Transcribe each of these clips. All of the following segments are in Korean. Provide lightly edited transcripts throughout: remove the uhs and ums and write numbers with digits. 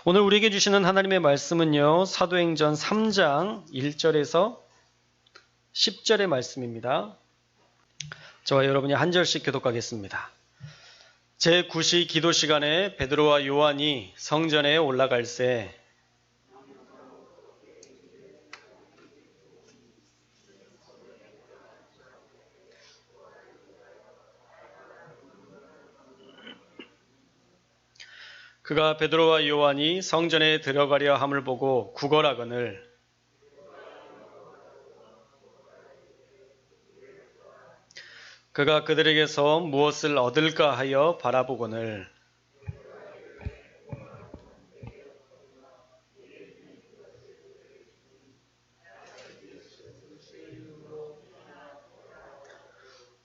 오늘 우리에게 주시는 하나님의 말씀은요, 사도행전 3장 1절에서 10절의 말씀입니다. 저와 여러분이 한 절씩 교독하겠습니다. 제9시 기도 시간에 베드로와 요한이 성전에 올라갈새 그가 베드로와 요한이 성전에 들어가려 함을 보고 구걸하거늘 그가 그들에게서 무엇을 얻을까 하여 바라보거늘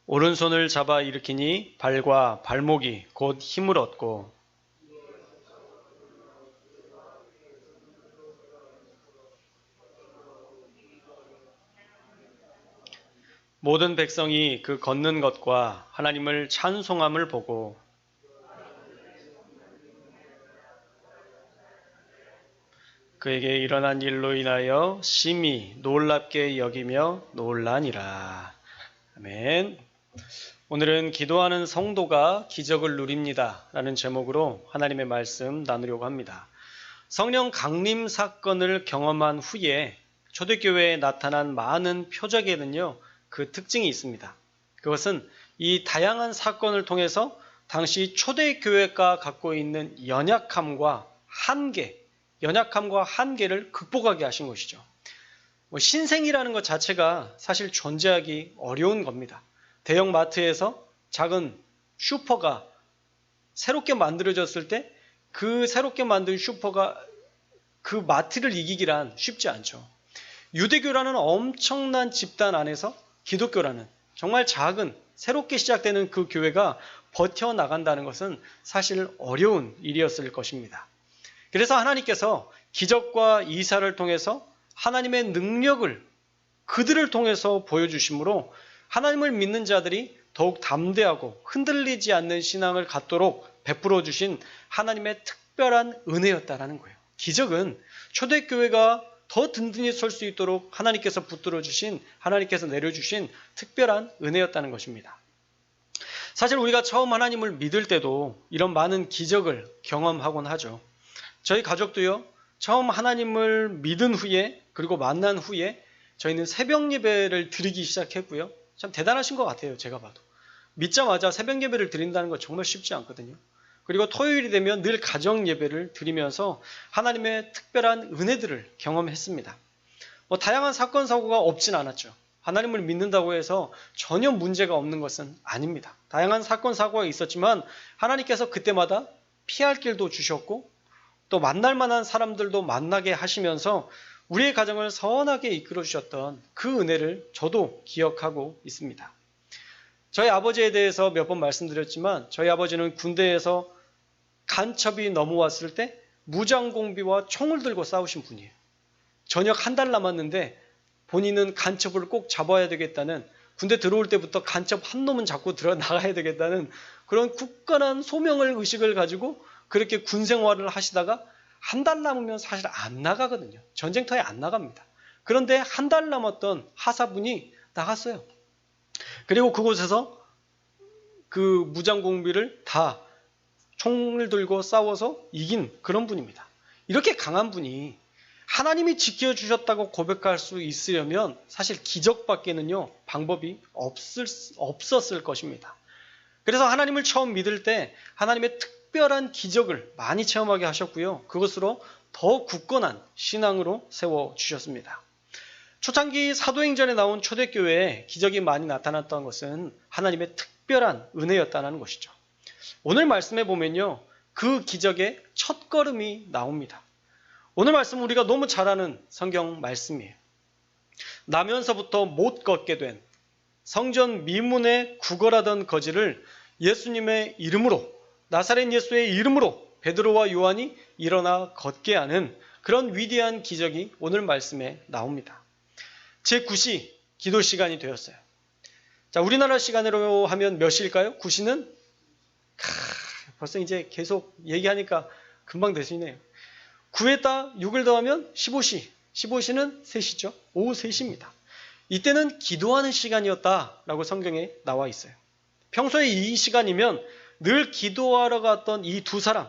오른손을 잡아 일으키니 발과 발목이 곧 힘을 얻고 모든 백성이 그 걷는 것과 하나님을 찬송함을 보고 그에게 일어난 일로 인하여 심히 놀랍게 여기며 놀라니라. 아멘. 오늘은 기도하는 성도가 기적을 누립니다 라는 제목으로 하나님의 말씀 나누려고 합니다. 성령 강림 사건을 경험한 후에 초대교회에 나타난 많은 표적에는요, 그 특징이 있습니다. 그것은 이 다양한 사건을 통해서 당시 초대교회가 갖고 있는 연약함과 한계를 극복하게 하신 것이죠. 신생이라는 것 자체가 사실 존재하기 어려운 겁니다. 대형 마트에서 작은 슈퍼가 새롭게 만들어졌을 때 그 새롭게 만든 슈퍼가 그 마트를 이기기란 쉽지 않죠. 유대교라는 엄청난 집단 안에서 기독교라는 정말 작은 새롭게 시작되는 그 교회가 버텨나간다는 것은 사실 어려운 일이었을 것입니다. 그래서 하나님께서 기적과 이사를 통해서 하나님의 능력을 그들을 통해서 보여주심으로 하나님을 믿는 자들이 더욱 담대하고 흔들리지 않는 신앙을 갖도록 베풀어 주신 하나님의 특별한 은혜였다라는 거예요. 기적은 초대교회가 더 든든히 설 수 있도록 하나님께서 붙들어 주신, 하나님께서 내려주신 특별한 은혜였다는 것입니다. 사실 우리가 처음 하나님을 믿을 때도 이런 많은 기적을 경험하곤 하죠. 저희 가족도요, 처음 하나님을 믿은 후에, 그리고 만난 후에 저희는 새벽 예배를 드리기 시작했고요. 참 대단하신 것 같아요, 제가 봐도. 믿자마자 새벽 예배를 드린다는 거 정말 쉽지 않거든요. 그리고 토요일이 되면 늘 가정 예배를 드리면서 하나님의 특별한 은혜들을 경험했습니다. 다양한 사건 사고가 없진 않았죠. 하나님을 믿는다고 해서 전혀 문제가 없는 것은 아닙니다. 다양한 사건 사고가 있었지만 하나님께서 그때마다 피할 길도 주셨고 또 만날 만한 사람들도 만나게 하시면서 우리의 가정을 선하게 이끌어 주셨던 그 은혜를 저도 기억하고 있습니다. 저희 아버지에 대해서 몇 번 말씀드렸지만 저희 아버지는 군대에서 간첩이 넘어왔을 때 무장공비와 총을 들고 싸우신 분이에요. 전역 한 달 남았는데 본인은 간첩을 꼭 잡아야 되겠다는, 군대 들어올 때부터 간첩 한 놈은 잡고 나가야 되겠다는 그런 굳건한 소명을 의식을 가지고 그렇게 군 생활을 하시다가 한 달 남으면 사실 안 나가거든요. 전쟁터에 안 나갑니다. 그런데 한 달 남았던 하사분이 나갔어요. 그리고 그곳에서 그 무장공비를 다 총을 들고 싸워서 이긴 그런 분입니다. 이렇게 강한 분이 하나님이 지켜주셨다고 고백할 수 있으려면 사실 기적밖에는요 방법이 없었을 것입니다. 그래서 하나님을 처음 믿을 때 하나님의 특별한 기적을 많이 체험하게 하셨고요. 그것으로 더 굳건한 신앙으로 세워주셨습니다. 초창기 사도행전에 나온 초대교회에 기적이 많이 나타났던 것은 하나님의 특별한 은혜였다는 것이죠. 오늘 말씀에 보면요, 그 기적의 첫걸음이 나옵니다. 오늘 말씀은 우리가 너무 잘 아는 성경 말씀이에요. 나면서부터 못 걷게 된 성전 미문에 구걸하던 거지를 예수님의 이름으로, 나사렛 예수의 이름으로 베드로와 요한이 일어나 걷게 하는 그런 위대한 기적이 오늘 말씀에 나옵니다. 제9시 기도 시간이 되었어요. 자, 우리나라 시간으로 하면 몇 시일까요? 9시는 벌써 이제 계속 얘기하니까 금방 되시네요. 9에다 6을 더하면 15시. 15시는 3시죠. 오후 3시입니다. 이때는 기도하는 시간이었다라고 성경에 나와 있어요. 평소에 이 시간이면 늘 기도하러 갔던 이 두 사람,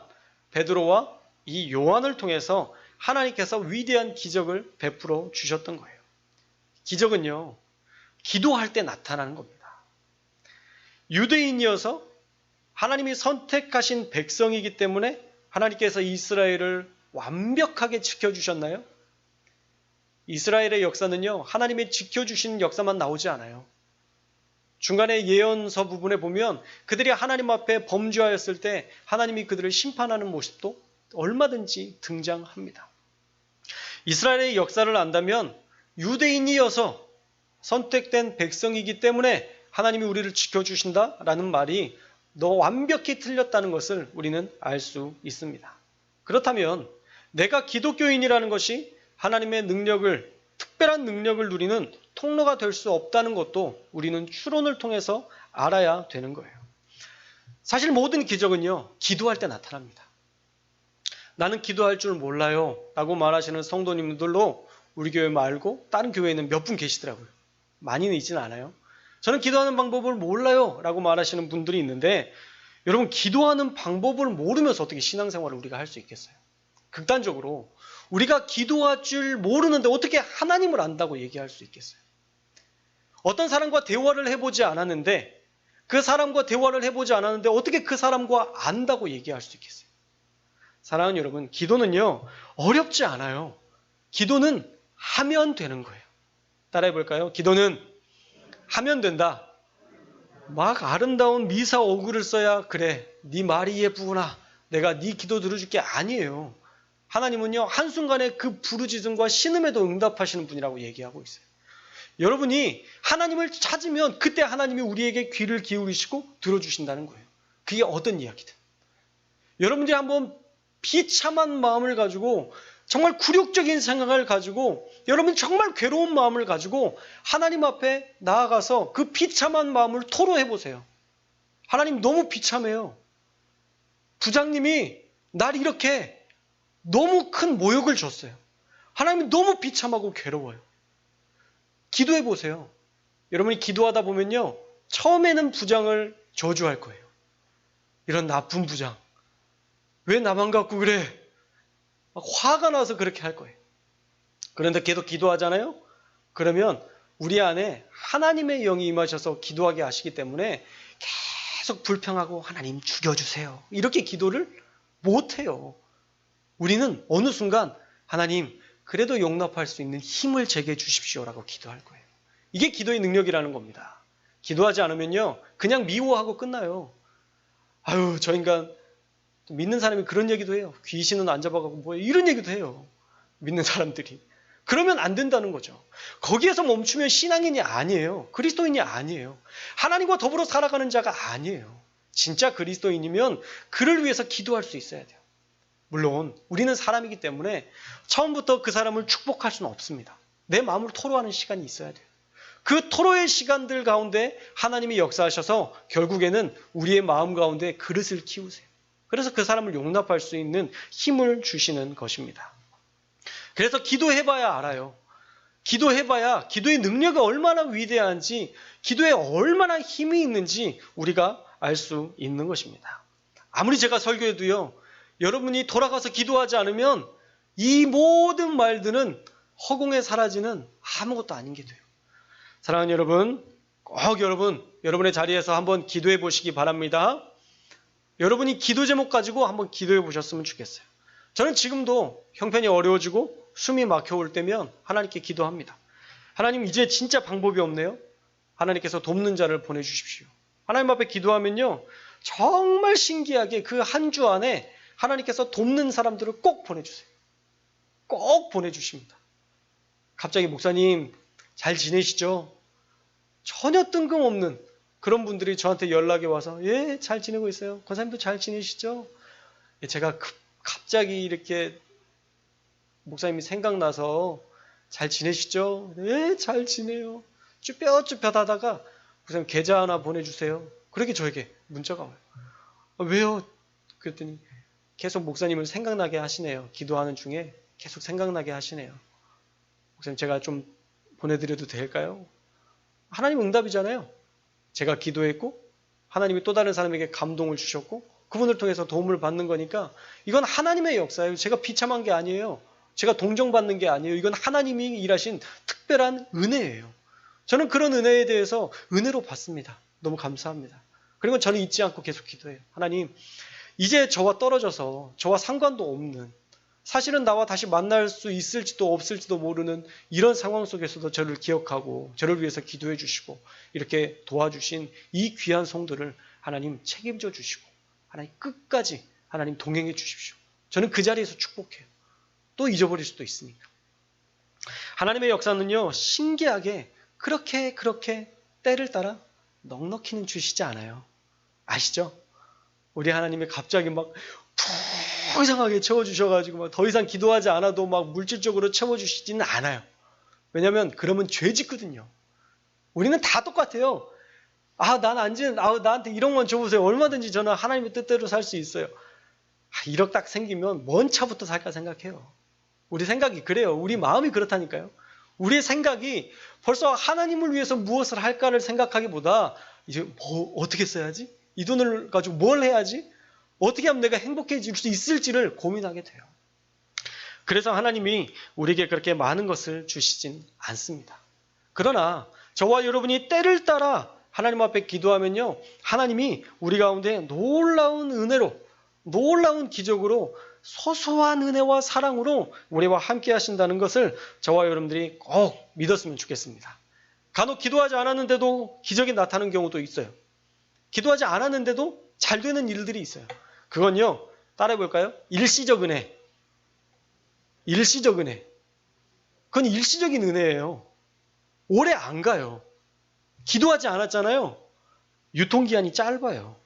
베드로와 이 요한을 통해서 하나님께서 위대한 기적을 베풀어 주셨던 거예요. 기적은요, 기도할 때 나타나는 겁니다. 유대인이어서 하나님이 선택하신 백성이기 때문에 하나님께서 이스라엘을 완벽하게 지켜주셨나요? 이스라엘의 역사는요, 하나님이 지켜주신 역사만 나오지 않아요. 중간에 예언서 부분에 보면 그들이 하나님 앞에 범죄하였을 때 하나님이 그들을 심판하는 모습도 얼마든지 등장합니다. 이스라엘의 역사를 안다면 유대인이어서 선택된 백성이기 때문에 하나님이 우리를 지켜주신다라는 말이 너 완벽히 틀렸다는 것을 우리는 알 수 있습니다. 그렇다면 내가 기독교인이라는 것이 하나님의 능력을, 특별한 능력을 누리는 통로가 될 수 없다는 것도 우리는 추론을 통해서 알아야 되는 거예요. 사실 모든 기적은요, 기도할 때 나타납니다. 나는 기도할 줄 몰라요 라고 말하시는 성도님들도 우리 교회 말고 다른 교회에는 몇 분 계시더라고요. 많이는 있지는 않아요. 저는 기도하는 방법을 몰라요 라고 말하시는 분들이 있는데, 여러분, 기도하는 방법을 모르면서 어떻게 신앙생활을 우리가 할 수 있겠어요? 극단적으로 우리가 기도할 줄 모르는데 어떻게 하나님을 안다고 얘기할 수 있겠어요? 어떤 사람과 대화를 해보지 않았는데, 그 사람과 대화를 해보지 않았는데 어떻게 그 사람과 안다고 얘기할 수 있겠어요? 사랑하는 여러분, 기도는요, 어렵지 않아요. 기도는 하면 되는 거예요. 따라해 볼까요? 기도는 하면 된다. 막 아름다운 미사 어구를 써야 그래, 네 말이 예쁘구나, 내가 네 기도 들어줄 게 아니에요. 하나님은요, 한순간에 그 부르짖음과 신음에도 응답하시는 분이라고 얘기하고 있어요. 여러분이 하나님을 찾으면 그때 하나님이 우리에게 귀를 기울이시고 들어주신다는 거예요. 그게 어떤 이야기든. 여러분들이 한번 비참한 마음을 가지고, 정말 굴욕적인 생각을 가지고, 여러분 정말 괴로운 마음을 가지고 하나님 앞에 나아가서 그 비참한 마음을 토로해 보세요. 하나님, 너무 비참해요. 부장님이 날 이렇게 너무 큰 모욕을 줬어요. 하나님, 너무 비참하고 괴로워요. 기도해 보세요. 여러분이 기도하다 보면요, 처음에는 부장을 저주할 거예요. 이런 나쁜 부장, 왜 나만 갖고 그래? 막 화가 나서 그렇게 할 거예요. 그런데 계속 기도하잖아요? 그러면 우리 안에 하나님의 영이 임하셔서 기도하게 하시기 때문에 계속 불평하고 하나님 죽여주세요, 이렇게 기도를 못해요. 우리는 어느 순간 하나님 그래도 용납할 수 있는 힘을 제게 주십시오라고 기도할 거예요. 이게 기도의 능력이라는 겁니다. 기도하지 않으면요, 그냥 미워하고 끝나요. 아유, 저 인간, 믿는 사람이 그런 얘기도 해요. 귀신은 안 잡아가고 뭐예요, 이런 얘기도 해요. 믿는 사람들이. 그러면 안 된다는 거죠. 거기에서 멈추면 신앙인이 아니에요. 그리스도인이 아니에요. 하나님과 더불어 살아가는 자가 아니에요. 진짜 그리스도인이면 그를 위해서 기도할 수 있어야 돼요. 물론 우리는 사람이기 때문에 처음부터 그 사람을 축복할 수는 없습니다. 내 마음을 토로하는 시간이 있어야 돼요. 그 토로의 시간들 가운데 하나님이 역사하셔서 결국에는 우리의 마음 가운데 그릇을 키우세요. 그래서 그 사람을 용납할 수 있는 힘을 주시는 것입니다. 그래서 기도해봐야 알아요. 기도해봐야 기도의 능력이 얼마나 위대한지, 기도에 얼마나 힘이 있는지 우리가 알 수 있는 것입니다. 아무리 제가 설교해도요, 여러분이 돌아가서 기도하지 않으면 이 모든 말들은 허공에 사라지는 아무것도 아닌 게 돼요. 사랑하는 여러분, 꼭 여러분의 자리에서 한번 기도해 보시기 바랍니다. 여러분이 기도 제목 가지고 한번 기도해 보셨으면 좋겠어요. 저는 지금도 형편이 어려워지고 숨이 막혀올 때면 하나님께 기도합니다. 하나님, 이제 진짜 방법이 없네요. 하나님께서 돕는 자를 보내주십시오. 하나님 앞에 기도하면요, 정말 신기하게 그 한 주 안에 하나님께서 돕는 사람들을 꼭 보내주세요. 꼭 보내주십니다. 갑자기 목사님 잘 지내시죠? 전혀 뜬금없는 그런 분들이 저한테 연락이 와서, 예, 잘 지내고 있어요. 권사님도 잘 지내시죠? 제가 갑자기 이렇게 목사님이 생각나서 잘 지내시죠? 예, 잘 지내요. 쭈뼛쭈뼛 하다가 목사님 계좌 하나 보내주세요. 그렇게 저에게 문자가 와요. 왜요? 그랬더니 계속 목사님을 생각나게 하시네요. 기도하는 중에 계속 생각나게 하시네요. 목사님 제가 좀 보내드려도 될까요? 하나님 응답이잖아요. 제가 기도했고 하나님이 또 다른 사람에게 감동을 주셨고 그분을 통해서 도움을 받는 거니까 이건 하나님의 역사예요. 제가 비참한 게 아니에요. 제가 동정받는 게 아니에요. 이건 하나님이 일하신 특별한 은혜예요. 저는 그런 은혜에 대해서 은혜로 받습니다. 너무 감사합니다. 그리고 저는 잊지 않고 계속 기도해요. 하나님, 이제 저와 떨어져서 저와 상관도 없는 사실은 나와 다시 만날 수 있을지도 없을지도 모르는 이런 상황 속에서도 저를 기억하고 저를 위해서 기도해 주시고 이렇게 도와주신 이 귀한 성도를 하나님 책임져 주시고 하나님 끝까지 하나님 동행해 주십시오. 저는 그 자리에서 축복해요. 또 잊어버릴 수도 있으니까. 하나님의 역사는요, 신기하게 그렇게 때를 따라 넉넉히는 주시지 않아요. 아시죠? 우리 하나님이 갑자기 막 풍성하게 채워주셔가지고 막 더 이상 기도하지 않아도 막 물질적으로 채워주시지는 않아요. 왜냐하면 그러면 죄 짓거든요. 우리는 다 똑같아요. 나한테 이런 건 줘보세요. 얼마든지 저는 하나님의 뜻대로 살 수 있어요. 1억 딱 생기면 뭔 차부터 살까 생각해요. 우리 생각이 그래요. 우리 마음이 그렇다니까요. 우리의 생각이 벌써 하나님을 위해서 무엇을 할까를 생각하기보다 이제 어떻게 써야지? 이 돈을 가지고 뭘 해야지? 어떻게 하면 내가 행복해질 수 있을지를 고민하게 돼요. 그래서 하나님이 우리에게 그렇게 많은 것을 주시진 않습니다. 그러나 저와 여러분이 때를 따라 하나님 앞에 기도하면요, 하나님이 우리 가운데 놀라운 은혜로, 놀라운 기적으로 소소한 은혜와 사랑으로 우리와 함께 하신다는 것을 저와 여러분들이 꼭 믿었으면 좋겠습니다. 간혹 기도하지 않았는데도 기적이 나타나는 경우도 있어요. 기도하지 않았는데도 잘 되는 일들이 있어요. 그건요, 따라해 볼까요? 일시적 은혜. 일시적 은혜. 그건 일시적인 은혜예요. 오래 안 가요. 기도하지 않았잖아요. 유통기한이 짧아요.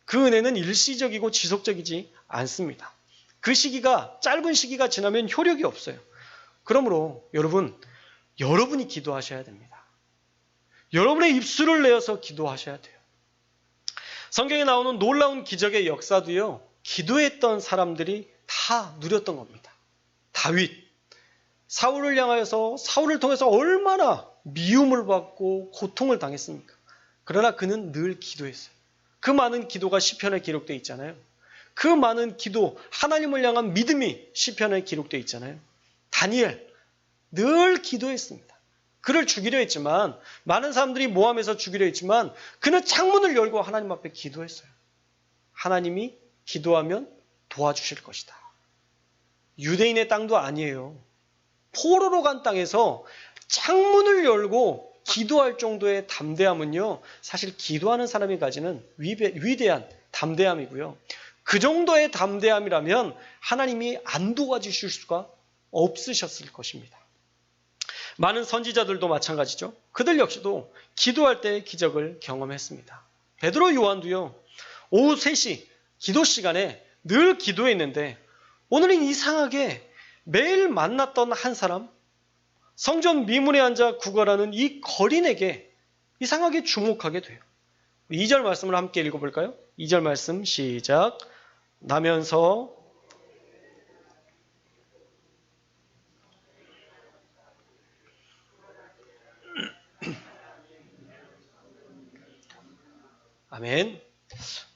그 은혜는 일시적이고 지속적이지 않습니다. 그 시기가, 짧은 시기가 지나면 효력이 없어요. 그러므로 여러분이 기도하셔야 됩니다. 여러분의 입술을 내어서 기도하셔야 돼요. 성경에 나오는 놀라운 기적의 역사도요, 기도했던 사람들이 다 누렸던 겁니다. 다윗, 사울을 향하여서 사울을 통해서 얼마나 미움을 받고 고통을 당했습니까? 그러나 그는 늘 기도했어요. 그 많은 기도가 시편에 기록되어 있잖아요. 그 많은 기도, 하나님을 향한 믿음이 시편에 기록되어 있잖아요. 다니엘, 늘 기도했습니다. 그를 죽이려 했지만, 많은 사람들이 모함해서 죽이려 했지만 그는 창문을 열고 하나님 앞에 기도했어요. 하나님이 기도하면 도와주실 것이다. 유대인의 땅도 아니에요. 포로로 간 땅에서 창문을 열고 기도할 정도의 담대함은요, 사실 기도하는 사람이 가지는 위대한 담대함이고요. 그 정도의 담대함이라면 하나님이 안 도와주실 수가 없으셨을 것입니다. 많은 선지자들도 마찬가지죠. 그들 역시도 기도할 때 기적을 경험했습니다. 베드로, 요한도요, 오후 3시 기도 시간에 늘 기도했는데 오늘은 이상하게 매일 만났던 한 사람, 성전 미문에 앉아 구걸하는 이 거린에게 이상하게 주목하게 돼요. 2절 말씀을 함께 읽어볼까요? 2절 말씀 시작. 나면서 아멘.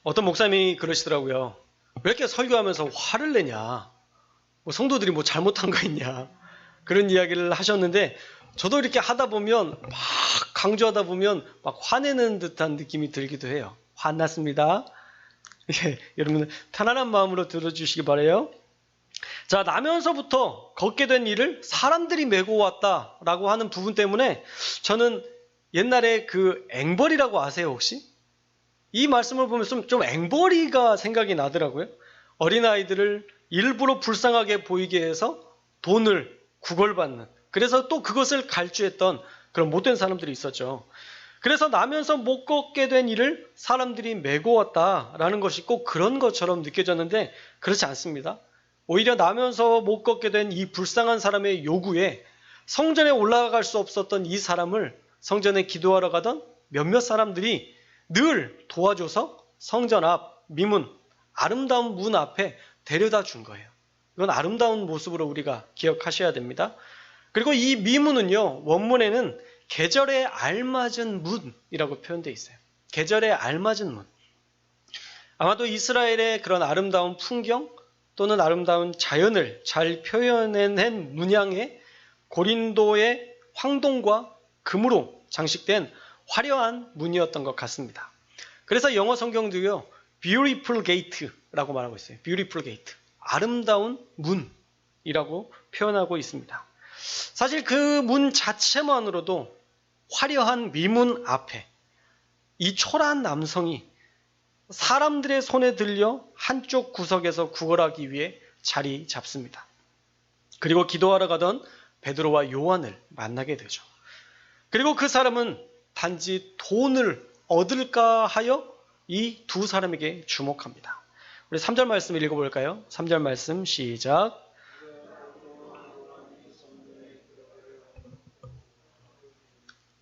어떤 목사님이 그러시더라고요. 왜 이렇게 설교하면서 화를 내냐? 성도들이 잘못한 거 있냐? 그런 이야기를 하셨는데 저도 이렇게 하다 보면 막 강조하다 보면 막 화내는 듯한 느낌이 들기도 해요. 화났습니다. 예, 여러분 편안한 마음으로 들어주시기 바라요. 자, 나면서부터 걷게 된 일을 사람들이 메고 왔다라고 하는 부분 때문에 저는 옛날에 그 앵벌이라고 아세요 혹시? 이 말씀을 보면서 좀 앵벌이가 생각이 나더라고요. 어린아이들을 일부러 불쌍하게 보이게 해서 돈을 구걸받는, 그래서 또 그것을 갈취했던 그런 못된 사람들이 있었죠. 그래서 나면서 못 걷게 된 일을 사람들이 메고 왔다라는 것이 꼭 그런 것처럼 느껴졌는데 그렇지 않습니다. 오히려 나면서 못 걷게 된 이 불쌍한 사람의 요구에 성전에 올라갈 수 없었던 이 사람을 성전에 기도하러 가던 몇몇 사람들이 늘 도와줘서 성전 앞 미문, 아름다운 문 앞에 데려다 준 거예요. 이건 아름다운 모습으로 우리가 기억하셔야 됩니다. 그리고 이 미문은요, 원문에는 계절에 알맞은 문이라고 표현되어 있어요. 계절에 알맞은 문. 아마도 이스라엘의 그런 아름다운 풍경 또는 아름다운 자연을 잘 표현해낸 문양의 고린도의 황동과 금으로 장식된 화려한 문이었던 것 같습니다. 그래서 영어 성경도요, beautiful gate라고 말하고 있어요. beautiful gate. 아름다운 문이라고 표현하고 있습니다. 사실 그 문 자체만으로도 화려한 미문 앞에 이 초라한 남성이 사람들의 손에 들려 한쪽 구석에서 구걸하기 위해 자리 잡습니다. 그리고 기도하러 가던 베드로와 요한을 만나게 되죠. 그리고 그 사람은 단지 돈을 얻을까 하여 이 두 사람에게 주목합니다. 우리 3절 말씀을 읽어볼까요? 3절 말씀 시작.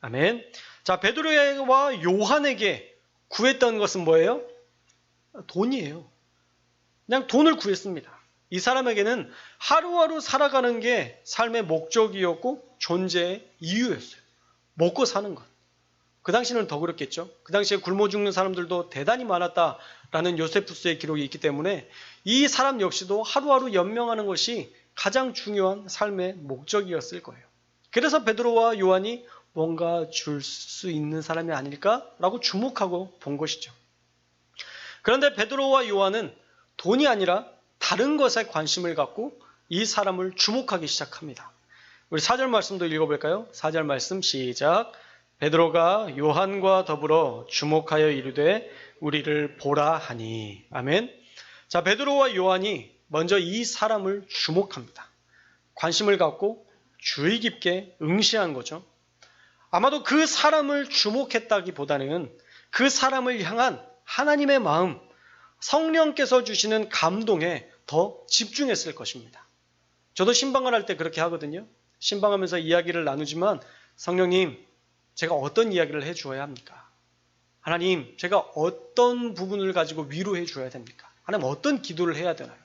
아멘. 자, 베드로와 요한에게 구했던 것은 뭐예요? 돈이에요. 그냥 돈을 구했습니다. 이 사람에게는 하루하루 살아가는 게 삶의 목적이었고 존재의 이유였어요. 먹고 사는 것. 그 당시는 더 그렇겠죠. 그 당시에 굶어 죽는 사람들도 대단히 많았다라는 요세푸스의 기록이 있기 때문에 이 사람 역시도 하루하루 연명하는 것이 가장 중요한 삶의 목적이었을 거예요. 그래서 베드로와 요한이 뭔가 줄 수 있는 사람이 아닐까라고 주목하고 본 것이죠. 그런데 베드로와 요한은 돈이 아니라 다른 것에 관심을 갖고 이 사람을 주목하기 시작합니다. 우리 4절 말씀도 읽어볼까요? 4절 말씀 시작. 베드로가 요한과 더불어 주목하여 이르되 우리를 보라 하니. 아멘. 자, 베드로와 요한이 먼저 이 사람을 주목합니다. 관심을 갖고 주의 깊게 응시한 거죠. 아마도 그 사람을 주목했다기보다는 그 사람을 향한 하나님의 마음, 성령께서 주시는 감동에 더 집중했을 것입니다. 저도 신방을 할 때 그렇게 하거든요. 신방하면서 이야기를 나누지만 성령님, 제가 어떤 이야기를 해주어야 합니까? 하나님, 제가 어떤 부분을 가지고 위로해 줘야 됩니까? 하나님, 어떤 기도를 해야 되나요?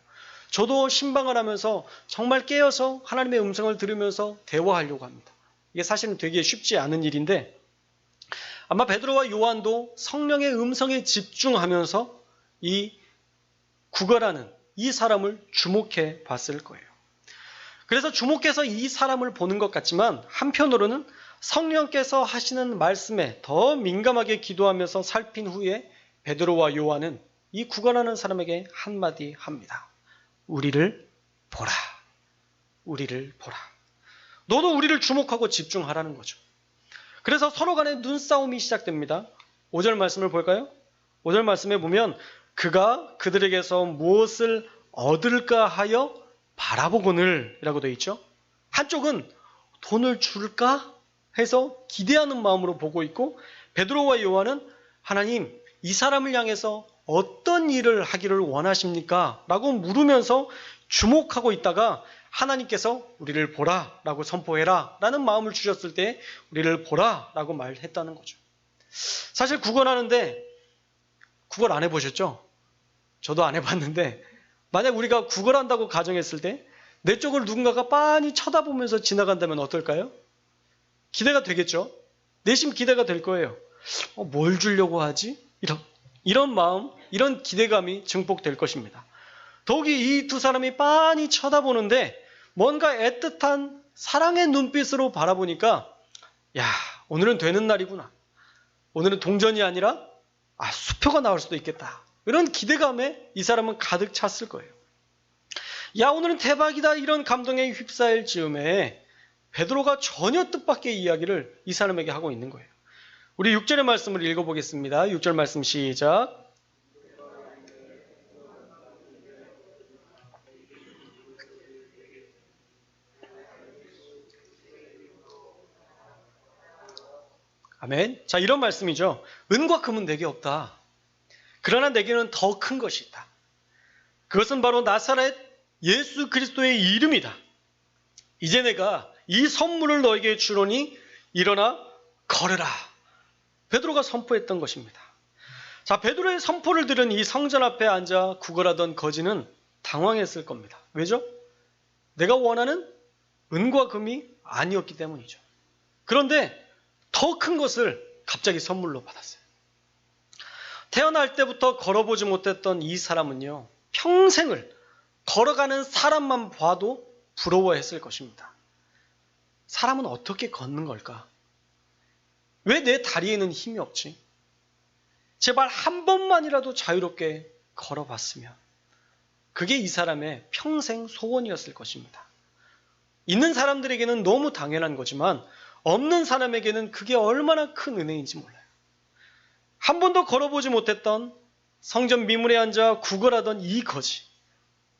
저도 신방을 하면서 정말 깨어서 하나님의 음성을 들으면서 대화하려고 합니다. 이게 사실은 되게 쉽지 않은 일인데 아마 베드로와 요한도 성령의 음성에 집중하면서 이 구걸하는 이 사람을 주목해 봤을 거예요. 그래서 주목해서 이 사람을 보는 것 같지만 한편으로는 성령께서 하시는 말씀에 더 민감하게 기도하면서 살핀 후에 베드로와 요한은 이 구걸하는 사람에게 한마디 합니다. 우리를 보라. 우리를 보라. 너도 우리를 주목하고 집중하라는 거죠. 그래서 서로 간에 눈싸움이 시작됩니다. 5절 말씀을 볼까요? 5절 말씀에 보면 그가 그들에게서 무엇을 얻을까 하여 바라보거늘 이라고 되어 있죠. 한쪽은 돈을 줄까 해서 기대하는 마음으로 보고 있고 베드로와 요한은 하나님 이 사람을 향해서 어떤 일을 하기를 원하십니까? 라고 물으면서 주목하고 있다가 하나님께서 우리를 보라 라고 선포해라 라는 마음을 주셨을 때 우리를 보라 라고 말했다는 거죠. 사실 구걸하는데 구걸 안 해보셨죠? 저도 안 해봤는데 만약 우리가 구걸한다고 가정했을 때 내 쪽을 누군가가 빤히 쳐다보면서 지나간다면 어떨까요? 기대가 되겠죠? 내심 기대가 될 거예요. 뭘 주려고 하지? 이런 마음, 이런 기대감이 증폭될 것입니다. 더욱이 이 두 사람이 빤히 쳐다보는데 뭔가 애틋한 사랑의 눈빛으로 바라보니까 야, 오늘은 되는 날이구나. 오늘은 동전이 아니라 수표가 나올 수도 있겠다. 이런 기대감에 이 사람은 가득 찼을 거예요. 야, 오늘은 대박이다. 이런 감동에 휩싸일 즈음에 베드로가 전혀 뜻밖의 이야기를 이 사람에게 하고 있는 거예요. 우리 6절의 말씀을 읽어보겠습니다. 6절 말씀 시작. 아멘. 자, 이런 말씀이죠. 은과 금은 내게 없다. 그러나 내게는 더 큰 것이 있다. 그것은 바로 나사렛 예수 그리스도의 이름이다. 이제 내가 이 선물을 너에게 주노니 일어나 걸으라. 베드로가 선포했던 것입니다. 자, 베드로의 선포를 들은 이 성전 앞에 앉아 구걸하던 거지는 당황했을 겁니다. 왜죠? 내가 원하는 은과 금이 아니었기 때문이죠. 그런데 더 큰 것을 갑자기 선물로 받았어요. 태어날 때부터 걸어보지 못했던 이 사람은요, 평생을 걸어가는 사람만 봐도 부러워했을 것입니다. 사람은 어떻게 걷는 걸까? 왜 내 다리에는 힘이 없지? 제발 한 번만이라도 자유롭게 걸어봤으면. 그게 이 사람의 평생 소원이었을 것입니다. 있는 사람들에게는 너무 당연한 거지만 없는 사람에게는 그게 얼마나 큰 은혜인지 몰라요. 한 번도 걸어보지 못했던 성전 미문에 앉아 구걸하던 이 거지.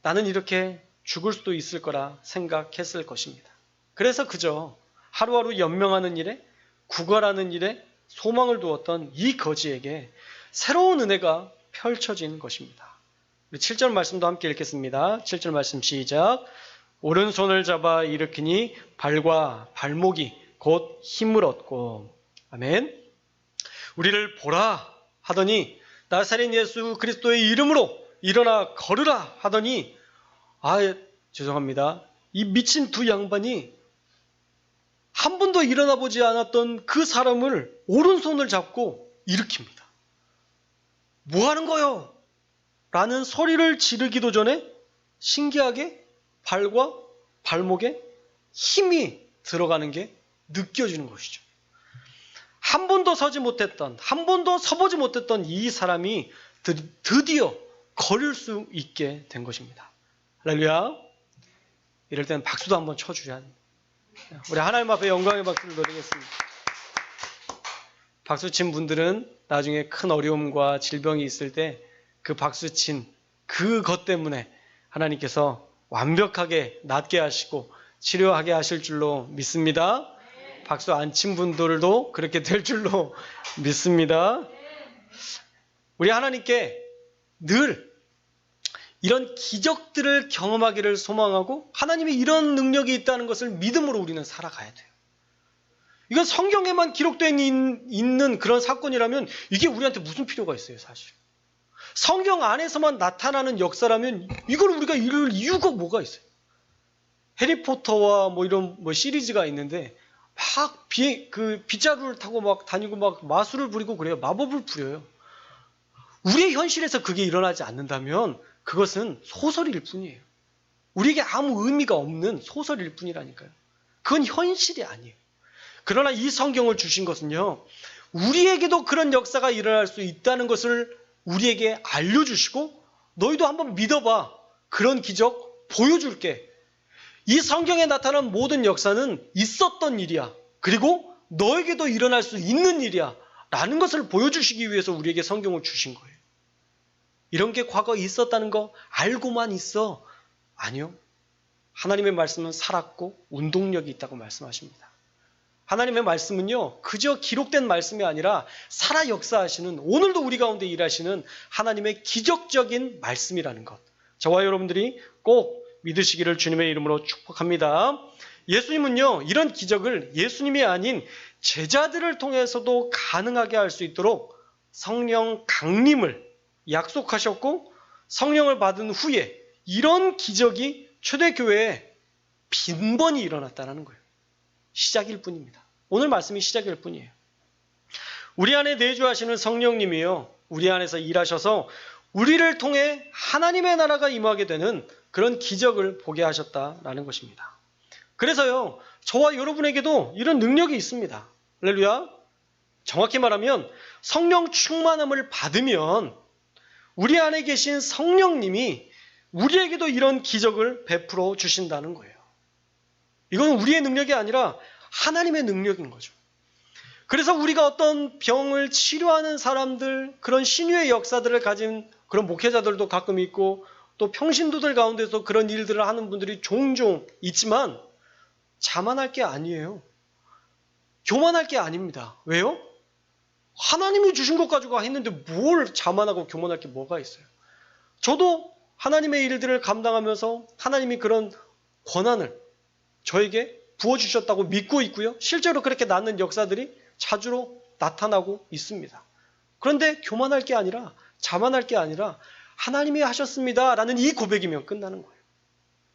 나는 이렇게 죽을 수도 있을 거라 생각했을 것입니다. 그래서 그저 하루하루 연명하는 일에, 구걸하는 일에 소망을 두었던 이 거지에게 새로운 은혜가 펼쳐진 것입니다. 우리 7절 말씀도 함께 읽겠습니다. 7절 말씀 시작. 오른손을 잡아 일으키니 발과 발목이 곧 힘을 얻고. 아멘. 우리를 보라 하더니 나사렛 예수 그리스도의 이름으로 일어나 걸으라 하더니, 죄송합니다. 이 미친 두 양반이 한 번도 일어나 보지 않았던 그 사람을 오른손을 잡고 일으킵니다. 뭐 하는 거요? 라는 소리를 지르기도 전에 신기하게 발과 발목에 힘이 들어가는 게 느껴지는 것이죠. 한 번도 서지 못했던, 한 번도 서보지 못했던 이 사람이 드디어 걸을 수 있게 된 것입니다. 할렐루야. 이럴 때는 박수도 한번 쳐주셔야 합니다. 우리 하나님 앞에 영광의 박수를 드리겠습니다. 박수친 분들은 나중에 큰 어려움과 질병이 있을 때 그 박수친 그것 때문에 하나님께서 완벽하게 낫게 하시고 치료하게 하실 줄로 믿습니다. 박수 안 친 분들도 그렇게 될 줄로 믿습니다. 우리 하나님께 늘 이런 기적들을 경험하기를 소망하고 하나님이 이런 능력이 있다는 것을 믿음으로 우리는 살아가야 돼요. 이건 성경에만 기록되어 있는 그런 사건이라면 이게 우리한테 무슨 필요가 있어요, 사실. 성경 안에서만 나타나는 역사라면 이걸 우리가 이룰 이유가 뭐가 있어요? 해리포터와 이런 시리즈가 있는데 막 빗자루를 타고 막 다니고 막 마술을 부리고 그래요. 마법을 부려요. 우리의 현실에서 그게 일어나지 않는다면 그것은 소설일 뿐이에요. 우리에게 아무 의미가 없는 소설일 뿐이라니까요. 그건 현실이 아니에요. 그러나 이 성경을 주신 것은요, 우리에게도 그런 역사가 일어날 수 있다는 것을 우리에게 알려주시고, 너희도 한번 믿어봐. 그런 기적 보여줄게. 이 성경에 나타난 모든 역사는 있었던 일이야. 그리고 너에게도 일어날 수 있는 일이야. 라는 것을 보여주시기 위해서 우리에게 성경을 주신 거예요. 이런 게 과거에 있었다는 거 알고만 있어? 아니요. 하나님의 말씀은 살았고 운동력이 있다고 말씀하십니다. 하나님의 말씀은요, 그저 기록된 말씀이 아니라 살아 역사하시는, 오늘도 우리 가운데 일하시는 하나님의 기적적인 말씀이라는 것. 저와 여러분들이 꼭 믿으시기를 주님의 이름으로 축복합니다. 예수님은요, 이런 기적을 예수님이 아닌 제자들을 통해서도 가능하게 할 수 있도록 성령 강림을 약속하셨고, 성령을 받은 후에 이런 기적이 초대교회에 빈번히 일어났다는 거예요. 시작일 뿐입니다. 오늘 말씀이 시작일 뿐이에요. 우리 안에 내주하시는 성령님이요, 우리 안에서 일하셔서 우리를 통해 하나님의 나라가 임하게 되는 그런 기적을 보게 하셨다라는 것입니다. 그래서요, 저와 여러분에게도 이런 능력이 있습니다. 할렐루야. 정확히 말하면 성령 충만함을 받으면 우리 안에 계신 성령님이 우리에게도 이런 기적을 베풀어 주신다는 거예요. 이건 우리의 능력이 아니라 하나님의 능력인 거죠. 그래서 우리가 어떤 병을 치료하는 사람들, 그런 신유의 역사들을 가진 그런 목회자들도 가끔 있고, 또 평신도들 가운데서 그런 일들을 하는 분들이 종종 있지만 자만할 게 아니에요. 교만할 게 아닙니다. 왜요? 하나님이 주신 것 가지고 했는데 뭘 자만하고 교만할 게 뭐가 있어요? 저도 하나님의 일들을 감당하면서 하나님이 그런 권한을 저에게 부어주셨다고 믿고 있고요. 실제로 그렇게 낫는 역사들이 자주로 나타나고 있습니다. 그런데 교만할 게 아니라, 자만할 게 아니라 하나님이 하셨습니다 라는 이 고백이면 끝나는 거예요.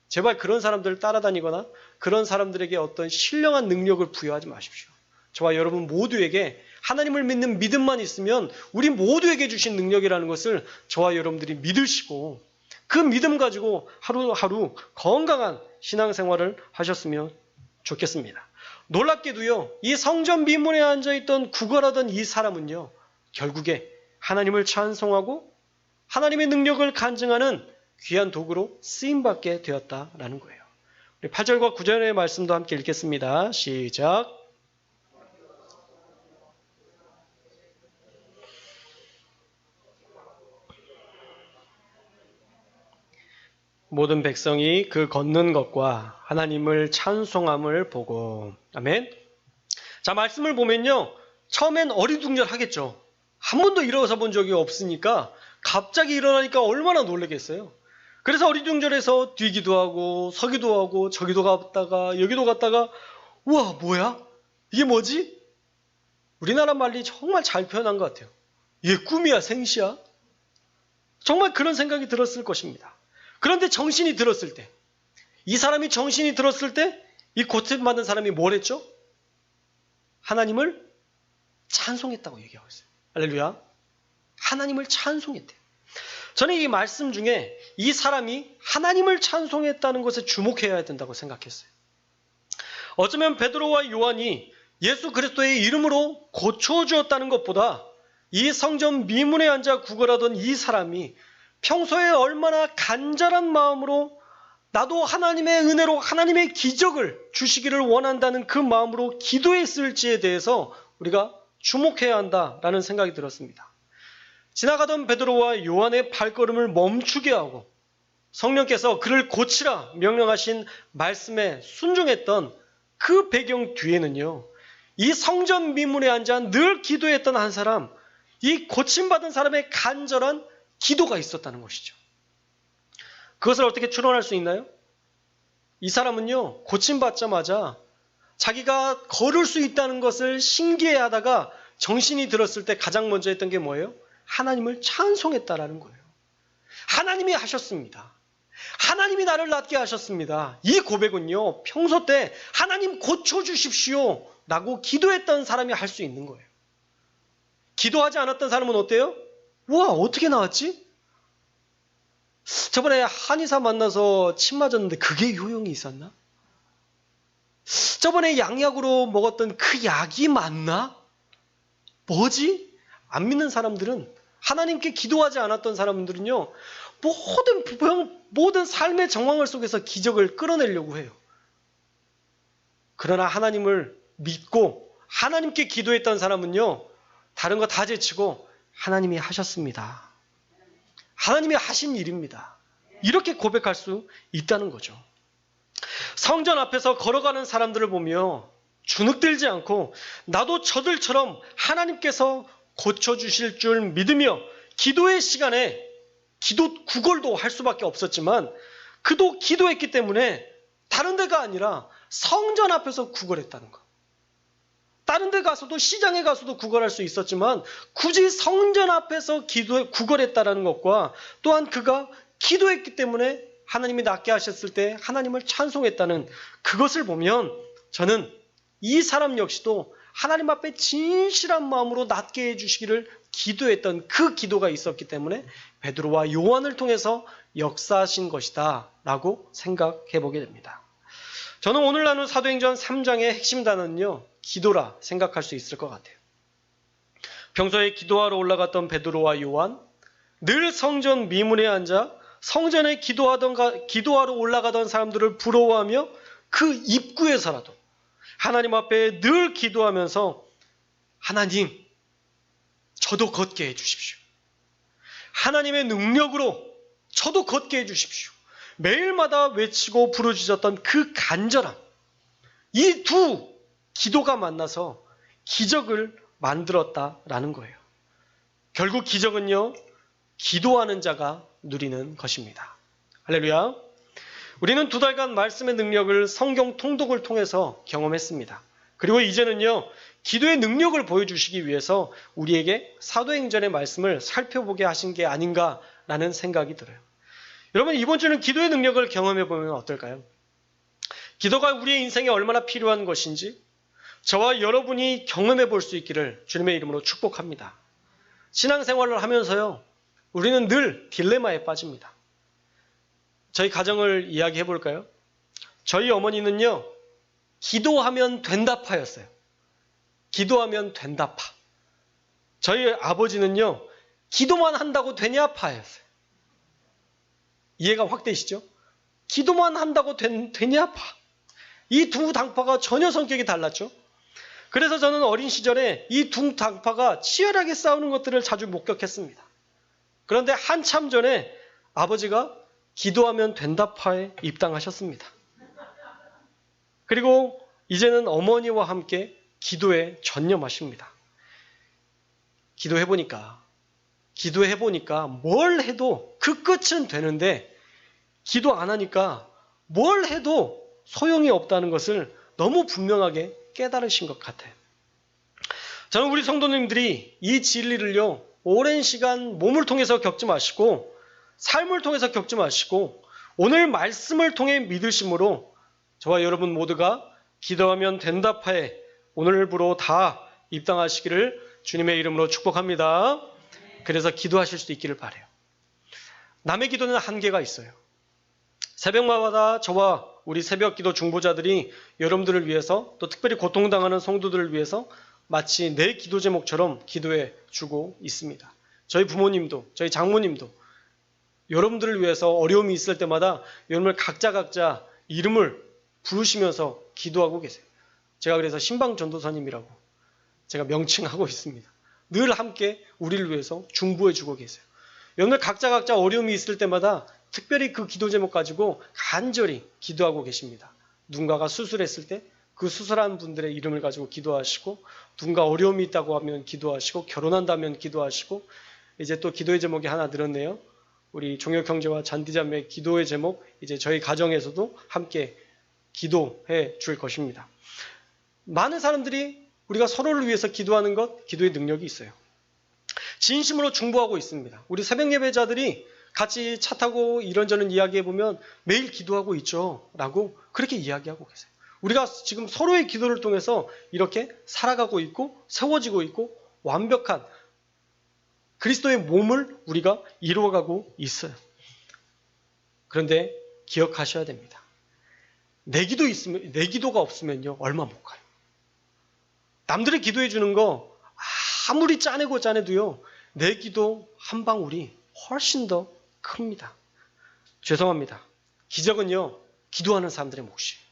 제발 그런 사람들을 따라다니거나 그런 사람들에게 어떤 신령한 능력을 부여하지 마십시오. 저와 여러분 모두에게 하나님을 믿는 믿음만 있으면 우리 모두에게 주신 능력이라는 것을 저와 여러분들이 믿으시고 그 믿음 가지고 하루하루 건강한 신앙생활을 하셨으면 좋겠습니다. 놀랍게도요, 이 성전 미문에 앉아있던 구걸하던 이 사람은요, 결국에 하나님을 찬송하고 하나님의 능력을 간증하는 귀한 도구로 쓰임받게 되었다라는 거예요. 우리 8절과 9절의 말씀도 함께 읽겠습니다. 시작. 모든 백성이 그 걷는 것과 하나님을 찬송함을 보고. 아멘. 자, 말씀을 보면요, 처음엔 어리둥절하겠죠. 한 번도 일어서 본 적이 없으니까 갑자기 일어나니까 얼마나 놀라겠어요. 그래서 어리둥절해서 뛰기도 하고 서기도 하고 저기도 갔다가 여기도 갔다가, 우와 뭐야? 이게 뭐지? 우리나라 말이 정말 잘 표현한 것 같아요. 이게 꿈이야 생시야? 정말 그런 생각이 들었을 것입니다. 그런데 정신이 들었을 때, 이 사람이 정신이 들었을 때 이 고침받은 사람이 뭘 했죠? 하나님을 찬송했다고 얘기하고 있어요. 할렐루야. 하나님을 찬송했대요. 저는 이 말씀 중에 이 사람이 하나님을 찬송했다는 것에 주목해야 된다고 생각했어요. 어쩌면 베드로와 요한이 예수 그리스도의 이름으로 고쳐주었다는 것보다 이 성전 미문에 앉아 구걸하던 이 사람이 평소에 얼마나 간절한 마음으로 나도 하나님의 은혜로 하나님의 기적을 주시기를 원한다는 그 마음으로 기도했을지에 대해서 우리가 주목해야 한다라는 생각이 들었습니다. 지나가던 베드로와 요한의 발걸음을 멈추게 하고 성령께서 그를 고치라 명령하신 말씀에 순종했던 그 배경 뒤에는요, 이 성전 미문에 앉아 늘 기도했던 한 사람, 이 고침받은 사람의 간절한 기도가 있었다는 것이죠. 그것을 어떻게 추론할 수 있나요? 이 사람은요, 고침받자마자 자기가 걸을 수 있다는 것을 신기해하다가 정신이 들었을 때 가장 먼저 했던 게 뭐예요? 하나님을 찬송했다라는 거예요. 하나님이 하셨습니다. 하나님이 나를 낫게 하셨습니다. 이 고백은요, 평소 때 하나님 고쳐주십시오 라고 기도했던 사람이 할 수 있는 거예요. 기도하지 않았던 사람은 어때요? 우와, 어떻게 나왔지? 저번에 한의사 만나서 침 맞았는데 그게 효용이 있었나? 저번에 양약으로 먹었던 그 약이 맞나? 뭐지? 안 믿는 사람들은, 하나님께 기도하지 않았던 사람들은요, 모든 삶의 정황을 속에서 기적을 끌어내려고 해요. 그러나 하나님을 믿고 하나님께 기도했던 사람은요, 다른 거 다 제치고 하나님이 하셨습니다. 하나님이 하신 일입니다. 이렇게 고백할 수 있다는 거죠. 성전 앞에서 걸어가는 사람들을 보며 주눅들지 않고 나도 저들처럼 하나님께서 고쳐주실 줄 믿으며 기도의 시간에 구걸도 할 수밖에 없었지만 그도 기도했기 때문에 다른 데가 아니라 성전 앞에서 구걸했다는 거. 다른 데 가서도, 시장에 가서도 구걸할 수 있었지만 굳이 성전 앞에서 구걸했다는 것과 또한 그가 기도했기 때문에 하나님이 낫게 하셨을 때 하나님을 찬송했다는 그것을 보면 저는 이 사람 역시도 하나님 앞에 진실한 마음으로 낫게 해주시기를 기도했던 그 기도가 있었기 때문에 베드로와 요한을 통해서 역사하신 것이다 라고 생각해 보게 됩니다. 저는 오늘 나눈 사도행전 3장의 핵심 단어는요, 기도라 생각할 수 있을 것 같아요. 평소에 기도하러 올라갔던 베드로와 요한, 늘 성전 미문에 앉아 성전에 기도하러 올라가던 사람들을 부러워하며 그 입구에서라도 하나님 앞에 늘 기도하면서 하나님, 저도 걷게 해주십시오. 하나님의 능력으로 저도 걷게 해주십시오. 매일마다 외치고 부르짖었던 그 간절함, 이 두 기도가 만나서 기적을 만들었다라는 거예요. 결국 기적은요, 기도하는 자가 누리는 것입니다. 할렐루야. 우리는 2달간 말씀의 능력을 성경 통독을 통해서 경험했습니다. 그리고 이제는요, 기도의 능력을 보여주시기 위해서 우리에게 사도행전의 말씀을 살펴보게 하신 게 아닌가라는 라는 생각이 들어요. 여러분, 이번 주는 기도의 능력을 경험해 보면 어떨까요? 기도가 우리의 인생에 얼마나 필요한 것인지 저와 여러분이 경험해 볼 수 있기를 주님의 이름으로 축복합니다. 신앙생활을 하면서요, 우리는 늘 딜레마에 빠집니다. 저희 가정을 이야기해 볼까요? 저희 어머니는요, 기도하면 된다파였어요. 기도하면 된다파. 저희 아버지는요, 기도만 한다고 되냐파였어요. 이해가 확 되시죠? 기도만 한다고 되냐파. 이 두 당파가 전혀 성격이 달랐죠. 그래서 저는 어린 시절에 이 두 당파가 치열하게 싸우는 것들을 자주 목격했습니다. 그런데 한참 전에 아버지가 기도하면 된다파에 입당하셨습니다. 그리고 이제는 어머니와 함께 기도에 전념하십니다. 기도해보니까 뭘 해도 그 끝은 되는데 기도 안 하니까 뭘 해도 소용이 없다는 것을 너무 분명하게 깨달으신 것 같아요. 저는 우리 성도님들이 이 진리를요, 오랜 시간 몸을 통해서 겪지 마시고 삶을 통해서 겪지 마시고 오늘 말씀을 통해 믿으심으로 저와 여러분 모두가 기도하면 된다파에 오늘부로 다 입당하시기를 주님의 이름으로 축복합니다. 그래서 기도하실 수 있기를 바라요. 남의 기도는 한계가 있어요. 새벽마다 저와 우리 새벽기도 중보자들이 여러분들을 위해서 또 특별히 고통당하는 성도들을 위해서 마치 내 기도 제목처럼 기도해 주고 있습니다. 저희 부모님도 저희 장모님도 여러분들을 위해서 어려움이 있을 때마다 여러분을 각자 이름을 부르시면서 기도하고 계세요. 제가 그래서 신방전도사님이라고 제가 명칭하고 있습니다. 늘 함께 우리를 위해서 중보해 주고 계세요. 여러분들 각자 어려움이 있을 때마다 특별히 그 기도 제목 가지고 간절히 기도하고 계십니다. 누군가가 수술했을 때 그 수술한 분들의 이름을 가지고 기도하시고, 누군가 어려움이 있다고 하면 기도하시고, 결혼한다면 기도하시고, 이제 또 기도의 제목이 하나 늘었네요. 우리 종혁 형제와 잔디자매의 기도의 제목, 이제 저희 가정에서도 함께 기도해 줄 것입니다. 많은 사람들이 우리가 서로를 위해서 기도하는 것, 기도의 능력이 있어요. 진심으로 중보하고 있습니다. 우리 새벽 예배자들이 같이 차 타고 이런저런 이야기해보면 매일 기도하고 있죠 라고 그렇게 이야기하고 계세요. 우리가 지금 서로의 기도를 통해서 이렇게 살아가고 있고 세워지고 있고 완벽한 그리스도의 몸을 우리가 이루어가고 있어요. 그런데 기억하셔야 됩니다. 내 기도가 없으면요, 얼마 못 가요. 남들이 기도해 주는 거 아무리 짜내도요, 내 기도 한 방울이 훨씬 더 큽니다. 죄송합니다. 기적은요, 기도하는 사람들의 몫이에요.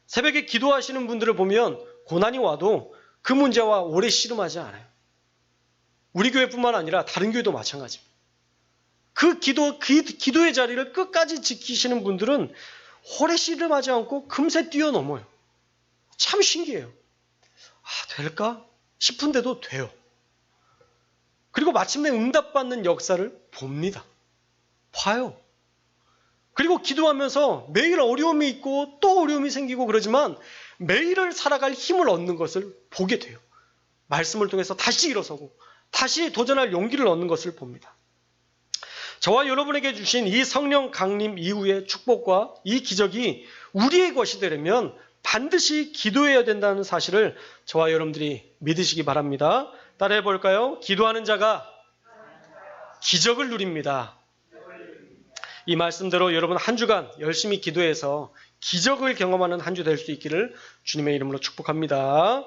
새벽에 기도하시는 분들을 보면 고난이 와도 그 문제와 오래 씨름하지 않아요. 우리 교회뿐만 아니라 다른 교회도 마찬가지입니다. 그 기도의 자리를 끝까지 지키시는 분들은 오래 씨름하지 않고 금세 뛰어넘어요. 참 신기해요. 될까 싶은데도 돼요. 그리고 마침내 응답받는 역사를 봅니다. 봐요. 그리고 기도하면서 매일 어려움이 있고 또 어려움이 생기고 그러지만 매일을 살아갈 힘을 얻는 것을 보게 돼요. 말씀을 통해서 다시 일어서고 다시 도전할 용기를 얻는 것을 봅니다. 저와 여러분에게 주신 이 성령 강림 이후의 축복과 이 기적이 우리의 것이 되려면 반드시 기도해야 된다는 사실을 저와 여러분들이 믿으시기 바랍니다. 따라해 볼까요? 기도하는 자가 기적을 누립니다. 이 말씀대로 여러분 한 주간 열심히 기도해서 기적을 경험하는 한 주 될 수 있기를 주님의 이름으로 축복합니다.